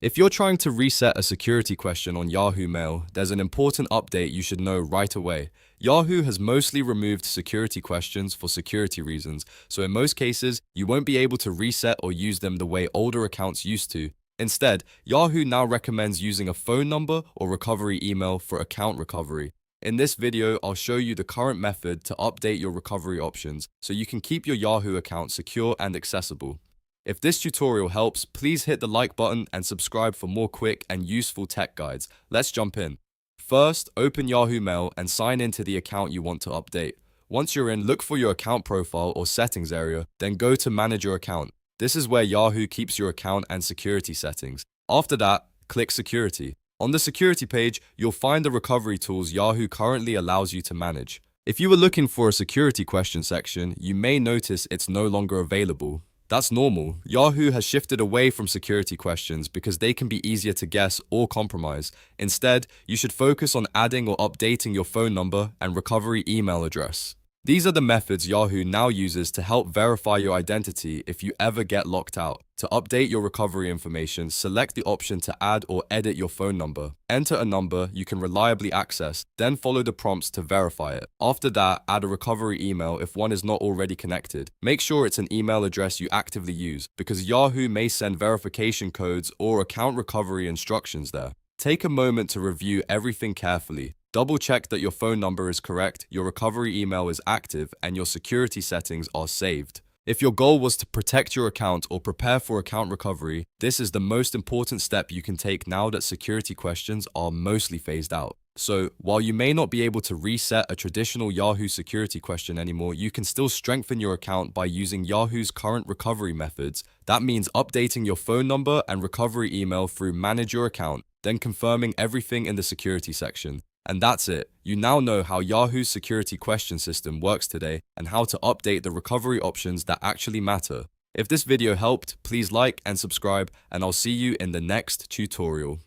If you're trying to reset a security question on Yahoo Mail, there's an important update you should know right away. Yahoo has mostly removed security questions for security reasons, so in most cases, you won't be able to reset or use them the way older accounts used to. Instead, Yahoo now recommends using a phone number or recovery email for account recovery. In this video, I'll show you the current method to update your recovery options so you can keep your Yahoo account secure and accessible. If this tutorial helps, please hit the like button and subscribe for more quick and useful tech guides. Let's jump in. First, open Yahoo Mail and sign into the account you want to update. Once you're in, look for your account profile or settings area, then go to Manage Your Account. This is where Yahoo keeps your account and security settings. After that, click Security. On the security page, you'll find the recovery tools Yahoo currently allows you to manage. If you were looking for a security question section, you may notice it's no longer available. That's normal. Yahoo has shifted away from security questions because they can be easier to guess or compromise. Instead, you should focus on adding or updating your phone number and recovery email address. These are the methods Yahoo now uses to help verify your identity if you ever get locked out. To update your recovery information, select the option to add or edit your phone number. Enter a number you can reliably access, then follow the prompts to verify it. After that, add a recovery email if one is not already connected. Make sure it's an email address you actively use, because Yahoo may send verification codes or account recovery instructions there. Take a moment to review everything carefully. Double check that your phone number is correct, your recovery email is active, and your security settings are saved. If your goal was to protect your account or prepare for account recovery, this is the most important step you can take now that security questions are mostly phased out. So, while you may not be able to reset a traditional Yahoo security question anymore, you can still strengthen your account by using Yahoo's current recovery methods. That means updating your phone number and recovery email through Manage Your Account, then confirming everything in the security section. And that's it. You now know how Yahoo's security question system works today and how to update the recovery options that actually matter. If this video helped, please like and subscribe, and I'll see you in the next tutorial.